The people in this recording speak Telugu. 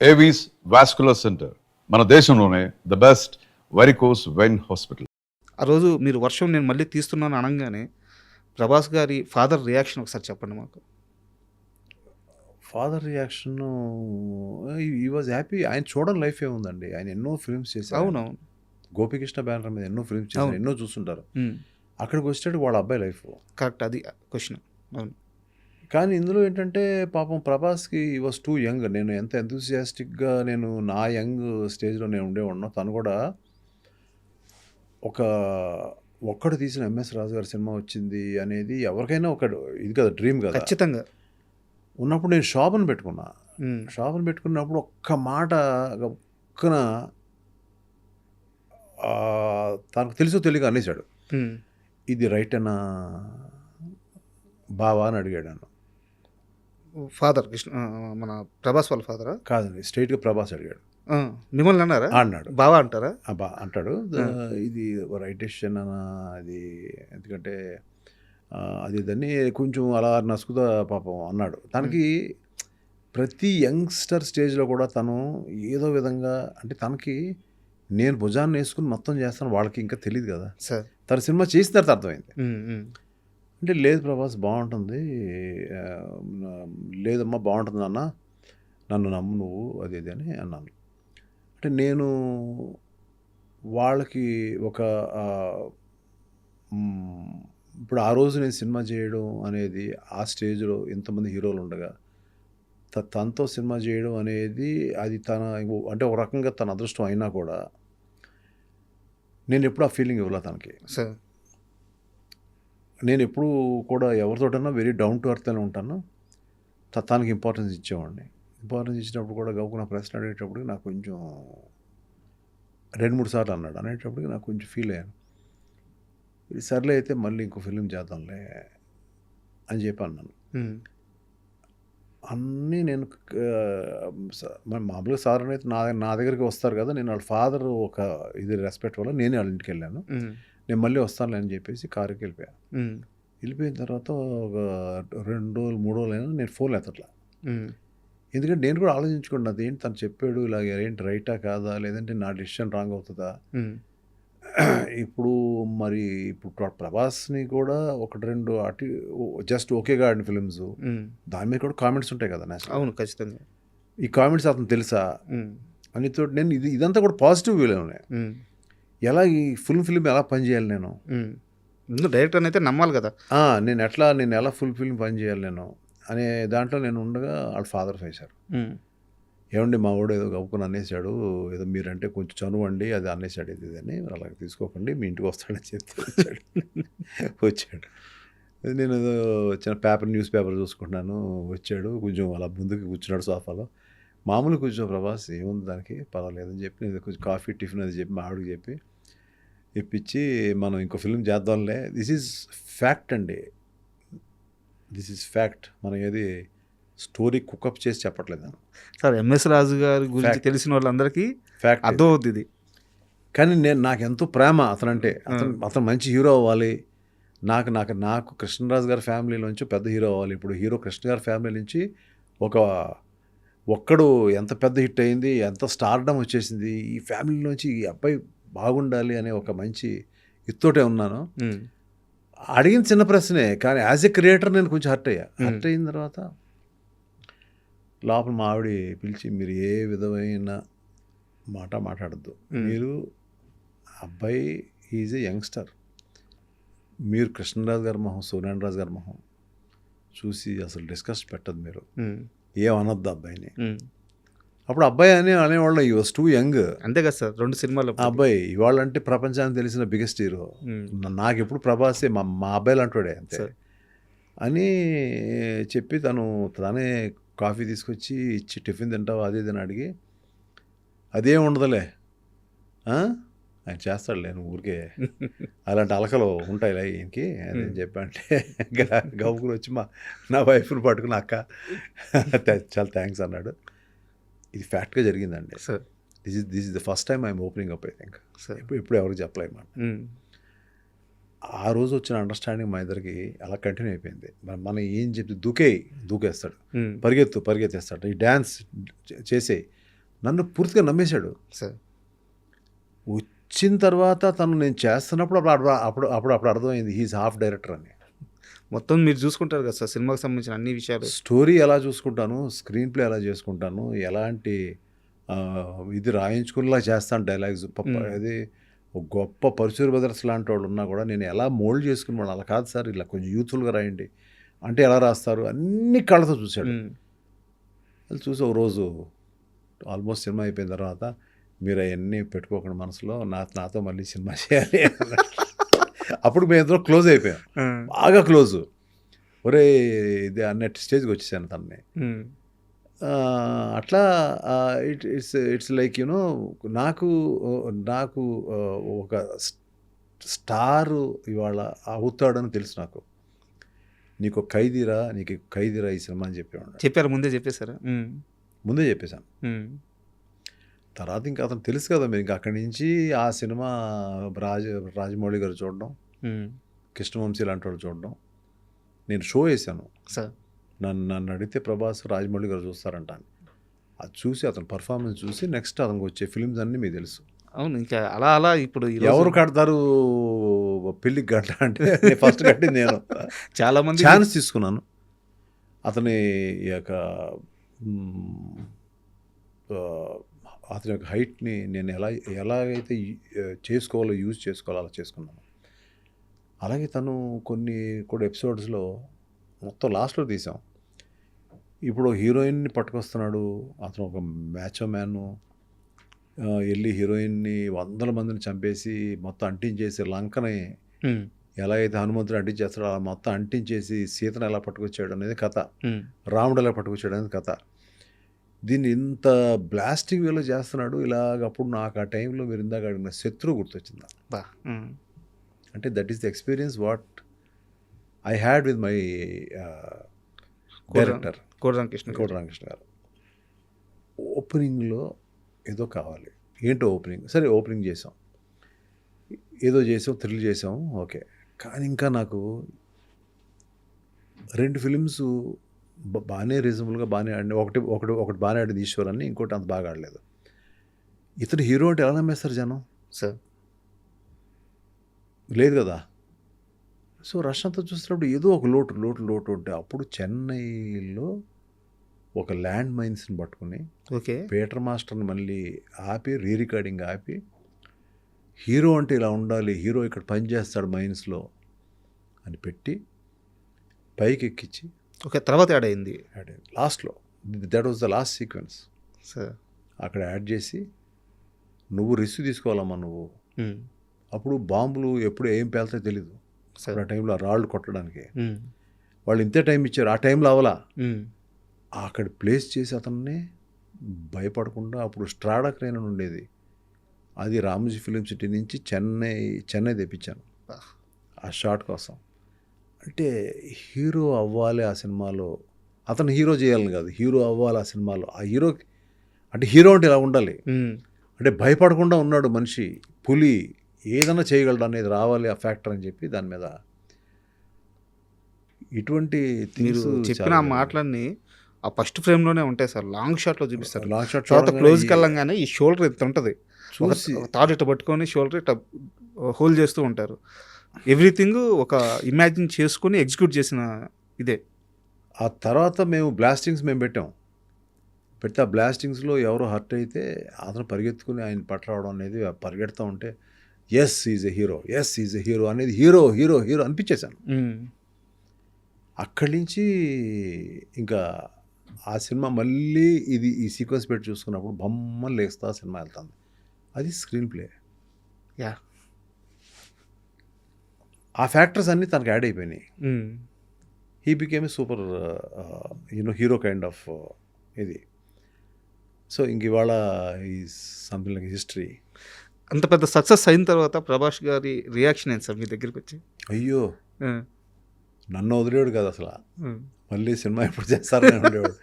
ఏవీస్ వాస్కులర్ సెంటర్ మన దేశంలోనే the best varicose vein hospital. ఆ రోజు మీరు వర్షం నేను మళ్ళీ తీస్తున్నాను అనగానే ప్రభాస్ గారి ఫాదర్ రియాక్షన్ ఒకసారి చెప్పండి మాకు. ఫాదర్ రియాక్షన్ ఈ వాజ్ హ్యాపీ. ఆయన చూడని లైఫ్ ఏముందండి, ఆయన ఎన్నో ఫిల్మ్స్ చేశారు. అవునవును. గోపికృష్ణ బ్యానర్ మీద ఎన్నో ఫిల్మ్స్ చేశారు, ఎన్నో చూస్తుంటారు. అక్కడికి వచ్చేటప్పుడు వాళ్ళ అబ్బాయి లైఫ్ కరెక్ట్, అది క్వశ్చన్. అవును. కానీ ఇందులో ఏంటంటే పాపం ప్రభాస్కి ఈ వాజ్ టూ యంగ్. నేను ఎంత ఎంతూసియాస్టిక్గా నేను నా యంగ్ స్టేజ్లో నేను ఉండేవాడినో, తను కూడా ఒక్కడు తీసిన ఎంఎస్ రాజు గారి సినిమా వచ్చింది అనేది ఎవరికైనా ఒకడు ఇది కదా, డ్రీమ్ కదా. ఖచ్చితంగా. ఉన్నప్పుడు నేను షాపును పెట్టుకున్నా. షాపును పెట్టుకున్నప్పుడు ఒక్క మాట ఒక్కన తనకు తెలుసో తెలియక అనేసాడు, ఇది రైట్ అన్నా బావా అని అడిగాడు నన్ను. ఫాదర్ కృష్ణ మన ప్రభాస్ వాళ్ళ ఫాదరా? కాదండి, స్ట్రైట్గా ప్రభాస్ అడిగాడు. మిమ్మల్ని అన్నారా? అన్నాడు. బావా అంటారా? అంటాడు. ఇది రైట్ డెసిషన్ అన్న, అది ఎందుకంటే అది దాన్ని కొంచెం అలా నసుకుదా పాపం అన్నాడు. తనకి ప్రతి యంగ్స్టర్ స్టేజ్లో కూడా తను ఏదో విధంగా అంటే తనకి నేను భుజాన్ని వేసుకుని మొత్తం చేస్తాను, వాళ్ళకి ఇంకా తెలియదు కదా సార్. తన సినిమా చేసిన తర్వాత అర్థమైంది. అంటే లేదు ప్రభాస్ బాగుంటుంది, లేదమ్మా బాగుంటుంది అన్న, నన్ను నమ్ము నువ్వు, అది ఇది అని అన్నాను. అంటే నేను వాళ్ళకి ఒక ఇప్పుడు ఆ రోజు నేను సినిమా చేయడం అనేది ఆ స్టేజ్లో ఇంతమంది హీరోలు ఉండగా తనతో సినిమా చేయడం అనేది అది తన అంటే ఒక రకంగా తన అదృష్టం అయినా కూడా నేను ఎప్పుడు ఆ ఫీలింగ్ ఇవ్వలే తనకి. సార్ నేను ఎప్పుడు కూడా ఎవరితోటన్నా వెరీ డౌన్ టు ఎర్త్ అని ఉంటాను. తనకి ఇంపార్టెన్స్ ఇచ్చేవాడిని. ఇంపార్టెన్స్ ఇచ్చినప్పుడు కూడా గౌకు నా ప్రశ్న అడిగేటప్పటికి నాకు కొంచెం 2-3 సార్లు అన్నాడు. అనేటప్పటికి నాకు కొంచెం ఫీల్ అయ్యాను. సర్లే అయితే మళ్ళీ ఇంకో ఫిలిం చేద్దాంలే అని చెప్పి అన్నాను. అన్నీ నేను మామూలుగా సార్ అయితే నా దగ్గరికి వస్తారు కదా, నేను వాళ్ళ ఫాదర్ ఒక ఇది రెస్పెక్ట్ వల్ల నేనే వాళ్ళ ఇంటికి వెళ్ళాను. నేను మళ్ళీ వస్తానులే అని చెప్పేసి కారుకి వెళ్ళిపోయాను. వెళ్ళిపోయిన తర్వాత ఒక 2 రోజులు 3 రోజులు అయినా నేను ఫోన్ ఎత్తట్లా. ఎందుకంటే నేను కూడా ఆలోచించుకున్నాను, అదేంటి తను చెప్పాడు ఇలాగ, ఏంటి రైటా కాదా, లేదంటే నా డిసిషన్ రాంగ్ అవుతుందా. ఇప్పుడు మరి ఇప్పుడు ప్రభాస్ని కూడా 1-2 అటు జస్ట్ ఓకేగా ఆడిన ఫిలిమ్స్ దాని మీద కూడా కామెంట్స్ ఉంటాయి కదా నేషనల్. అవును, ఖచ్చితంగా. ఈ కామెంట్స్ అతను తెలుసా అని తోటి నేను ఇదంతా కూడా పాజిటివ్ వేలో ఉన్నాయి. ఎలా ఈ ఫుల్ ఫిల్మ్ ఎలా పనిచేయాలి నేను, డైరెక్టర్ అయితే నమ్మాలి కదా, నేను ఎలా ఫుల్ ఫిల్మ్ పనిచేయాలి నేను అనే దాంట్లో నేను ఉండగా వాళ్ళ ఫాదర్ వేశారు. ఏమండి మా వాడు ఏదో గవ్వుకుని అనేసాడు, ఏదో మీరంటే కొంచెం చనువండి అది అనేసాడు, ఇది అని అలాగే తీసుకోకండి, మీ ఇంటికి వస్తాడని చెప్తే వచ్చాడు. నేను ఏదో చిన్న న్యూస్ పేపర్ చూసుకుంటున్నాను, వచ్చాడు కొంచెం అలా ముందుకు కూర్చున్నాడు సోఫాలో. మామూలు కూర్చో ప్రభాస్ ఏముంది దానికి పర్వాలేదని చెప్పి నేను కొంచెం కాఫీ టిఫిన్ అది చెప్పి మా ఆవిడకి చెప్పి ఇప్పించి మనం ఇంకో ఫిల్మ్ చేద్దాంలే. దిస్ ఈజ్ ఫ్యాక్ట్ అండి, దిస్ ఈజ్ ఫ్యాక్ట్. మనం ఏది స్టోరీ కుకప్ చేసి చెప్పట్లేదు సార్. ఎంఎస్ రాజు గారి గురించి తెలిసిన వాళ్ళందరికీ ఫ్యాక్ట్ అర్థం అవుతుంది. కానీ నాకు ఎంతో ప్రేమ అతనంటే. అతను మంచి హీరో అవ్వాలి, నాకు కృష్ణరాజు గారి ఫ్యామిలీలోంచి పెద్ద హీరో అవ్వాలి. ఇప్పుడు కృష్ణ గారి ఫ్యామిలీ నుంచి ఒక్కడు ఎంత పెద్ద హిట్ అయింది, ఎంత స్టార్డమ్ వచ్చేసింది, ఈ ఫ్యామిలీలోంచి ఈ అబ్బాయి బాగుండాలి అనే ఒక మంచి ఇత్తోటే ఉన్నాను. అడిగిన చిన్న ప్రశ్నే, కానీ యాజ్ ఎ క్రియేటర్ నేను కొంచెం హర్ట్ అయిన తర్వాత లోపల మా ఆవిడ పిలిచి, మీరు ఏ విధమైన మాట మాట్లాడద్దు, మీరు అబ్బాయి ఈజ్ ఏ యంగ్స్టర్, మీరు కృష్ణరాజు గారి మొహం సూర్యనారాయణ రాజు గారి మొహం చూసి అసలు డిస్కస్ పెట్టద్దు, మీరు ఏమనొద్దు అబ్బాయిని. అప్పుడు అబ్బాయి అనేవాళ్ళు ఈ వాజ్ టూ యంగ్. అంతే కదా సార్, 2 సినిమాలు అబ్బాయి ఇవాళ అంటే ప్రపంచానికి తెలిసిన బిగ్గెస్ట్ హీరో. నాకు ఎప్పుడు ప్రభాసే మా అబ్బాయిలు అంటాడే అంతే అని చెప్పి తనే కాఫీ తీసుకొచ్చి ఇచ్చి, టిఫిన్ తింటావా అది ఇది అని అడిగి, అదేం ఉండదులే ఆయన చేస్తాడులే, నువ్వు ఊరికే అలాంటి అలకలు ఉంటాయిలే ఈయనకి అని చెప్పంటే గవ్వుకుని వచ్చి నా వైఫ్ని పట్టుకుని, అక్క చాలా థ్యాంక్స్ అన్నాడు. ఇది ఫ్యాక్ట్గా జరిగిందండి. This is the first time I'm opening up. I think ఇప్పుడు ఎవరికి చెప్పలేమాట. ఆ రోజు వచ్చిన అండర్స్టాండింగ్ మా ఇద్దరికి అలా కంటిన్యూ అయిపోయింది. మనం ఏం చెప్తే దూకేస్తాడు, పరిగెత్తేస్తాడు, ఈ డ్యాన్స్ చేసే నన్ను పూర్తిగా నమ్మేశాడు. సార్ వచ్చిన తర్వాత తను నేను చేస్తున్నప్పుడు అప్పుడు అర్థమైంది హీఈస్ హాఫ్ డైరెక్టర్ అని. మొత్తం మీరు చూసుకుంటారు కదా సార్ సినిమాకి సంబంధించిన అన్ని విషయాలు. స్టోరీ ఎలా చూసుకుంటాను, స్క్రీన్ ప్లే ఎలా చేసుకుంటాను, ఎలాంటి ఇది రాయించుకునేలా చేస్తాను డైలాగ్స్. అది ఒక గొప్ప పరుచూరి బ్రదర్స్ లాంటి వాళ్ళు ఉన్నా కూడా నేను ఎలా మోల్డ్ చేసుకుని వాళ్ళు అలా కాదు సార్ ఇలా కొంచెం యూత్ఫుల్గా రాయండి అంటే ఎలా రాస్తారు అన్ని కళ్ళతో చూశాడు. అది చూసి ఒక రోజు ఆల్మోస్ట్ సినిమా అయిపోయిన తర్వాత మీరు అవన్నీ పెట్టుకోకుండా మనసులో నాతో మళ్ళీ సినిమా చేయాలి అప్పుడు మేము ఇద్దరు క్లోజ్ అయిపోయాం, బాగా క్లోజు. ఒరే ఇది అన్నట్టు స్టేజ్కి వచ్చేసాను తనని. అట్లా ఇట్స్ లైక్ యూనో నాకు ఒక స్టారు ఇవాళ అవుతాడని తెలుసు నాకు. నీకు ఖైదీరా ఈ సినిమా అని చెప్పారు. ముందే చెప్పేశారా? ముందే చెప్పేశాను. తర్వాత ఇంకా అతను తెలుసు కదా మీరు, ఇంకా అక్కడి నుంచి ఆ సినిమా రాజమౌళి గారు చూడడం, కృష్ణవంశీ లాంటి వాళ్ళు చూడడం. నేను షో వేసాను సార్, నన్ను అడిగితే ప్రభాస్ రాజమౌళి గారు చూస్తారంట అని. అది చూసి అతను పర్ఫార్మెన్స్ చూసి నెక్స్ట్ అతనికి వచ్చే ఫిల్మ్స్ అన్నీ మీకు తెలుసు. అవును, ఇంకా అలా ఇప్పుడు ఎవరు కడతారు పెళ్ళికి గంట అంటే ఫస్ట్ కట్టింది నేను. చాలా మంది ఛాన్స్ తీసుకున్నాను. అతని యొక్క అతని యొక్క హైట్ని నేను ఎలాగైతే యూజ్ చేసుకోవాలో అలా చేసుకున్నాను. అలాగే తను కొన్ని కూడా ఎపిసోడ్స్లో మొత్తం లాస్ట్లో తీసాం. ఇప్పుడు హీరోయిన్ని పట్టుకొస్తున్నాడు అతను, ఒక మ్యాచో మ్యాను, వెళ్ళి హీరోయిన్ని 100 మందిని చంపేసి మొత్తం అంటించేసి లంకని ఎలా అయితే హనుమంతుడు అంటించేస్తాడో అలా మొత్తం అంటించేసి సీతను ఎలా పట్టుకొచ్చాడు అనేది కథ, రాముడు ఎలా పట్టుకొచ్చాడు అనేది కథ. దీన్ని ఇంత బ్లాస్టింగ్ వేలో చేస్తున్నాడు ఇలాగ. అప్పుడు నాకు ఆ టైంలో మీరు ఇందాక అడిగిన శత్రువు గుర్తొచ్చిందా. అంటే that is the experience what I had with my director కోడి రామకృష్ణ గారు. ఓపెనింగ్లో ఏదో కావాలి, ఏంటో ఓపెనింగ్, సరే ఓపెనింగ్ చేసాం, ఏదో చేసాం, థ్రిల్ చేసాం, ఓకే. కానీ ఇంకా నాకు 2 ఫిలిమ్స్ బాగానే రీజనబుల్గా బాగానే ఆడి, ఒకటి బాగానే ఆడింది ఈశ్వర్ అని, ఇంకోటి అంత బాగా ఆడలేదు. ఇతను హీరో అంటే ఎలా నమ్మేస్తారు జనం సార్? లేదు కదా. సో రష్ అంతా చూసినప్పుడు ఏదో ఒక లోటు ఉంటే అప్పుడు చెన్నైలో ఒక ల్యాండ్ మైన్స్ని పట్టుకుని పీటర్ మాస్టర్ని మళ్ళీ ఆపి రికార్డింగ్ ఆపి, హీరో అంటే ఇలా ఉండాలి, హీరో ఇక్కడ పనిచేస్తాడు మైన్స్లో అని పెట్టి పైకి ఎక్కించి తర్వాత యాడ్ అయింది లాస్ట్లో. That was the last sequence. అక్కడ యాడ్ చేసి నువ్వు రిస్క్ తీసుకోవాలమ్మా నువ్వు. అప్పుడు బాంబులు ఎప్పుడు ఏం పేలుతాయో తెలీదు. ఆ టైంలో ఆ రాళ్ళు కొట్టడానికి వాళ్ళు ఇంతే టైం ఇచ్చారు, ఆ టైంలో అవలా. అక్కడ ప్లేస్ చేసి అతన్ని భయపడకుండా, అప్పుడు స్ట్రాడా క్రేన్ అని ఉండేది, అది రామోజీ ఫిలిం సిటీ నుంచి చెన్నై తెప్పించాను ఆ షాట్ కోసం. అంటే హీరో అవ్వాలి ఆ సినిమాలో, అతను హీరో చేయాలని కాదు, హీరో అవ్వాలి ఆ సినిమాలో. ఆ హీరో అంటే హీరో అంటే ఇలా ఉండాలి, అంటే భయపడకుండా ఉన్నాడు మనిషి, పులి, ఏదైనా చేయగలడు అనేది రావాలి ఆ ఫ్యాక్టర్ అని చెప్పి దాని మీద ఇటువంటి మీరు చెప్పిన ఆ మాటలన్నీ ఆ ఫస్ట్ ఫ్రేమ్లోనే ఉంటాయి సార్. లాంగ్ షాట్లో చూపిస్తారు. తర్వాత క్లోజ్కి వెళ్ళంగానే ఈ షోల్డర్ ఎంత ఉంటుంది చూసి తాడు ఇట్లా పట్టుకొని షోల్డర్ ఇట్లా హోల్డ్ చేస్తూ ఉంటారు. ఎవ్రీథింగ్ ఒక ఇమాజిన్ చేసుకుని ఎగ్జిక్యూట్ చేసిన ఇదే. ఆ తర్వాత మేము బ్లాస్టింగ్స్ పెట్టాం. పెడితే ఆ బ్లాస్టింగ్స్లో ఎవరో హర్ట్ అయితే అతను పరిగెత్తుకుని ఆయన పట్టరావడం అనేది, పరిగెడుతూ ఉంటే ఎస్ ఈజ్ ఎ హీరో అనేది హీరో అనిపించేశాను. అక్కడి నుంచి ఇంకా ఆ సినిమా మళ్ళీ ఈ సీక్వెన్స్ పెట్టి చూసుకున్నప్పుడు బొమ్మలు లేస్తా సినిమా వెళ్తుంది. అది స్క్రీన్ ప్లే. ఆ ఫ్యాక్టర్స్ అన్నీ తనకు యాడ్ అయిపోయినాయి. He became a super hero kind of ఇది. సో ఇంక ఇవాళ ఈ సంథింగ్ లైక్ హిస్టరీ. అంత పెద్ద సక్సెస్ అయిన తర్వాత ప్రభాస్ గారి రియాక్షన్ ఏంటి సార్ మీ దగ్గరికి వచ్చి? అయ్యో నన్ను వదిలేడు కదా అసలు, మళ్ళీ సినిమా ఎప్పుడు చేస్తారని ఉండేవాడు.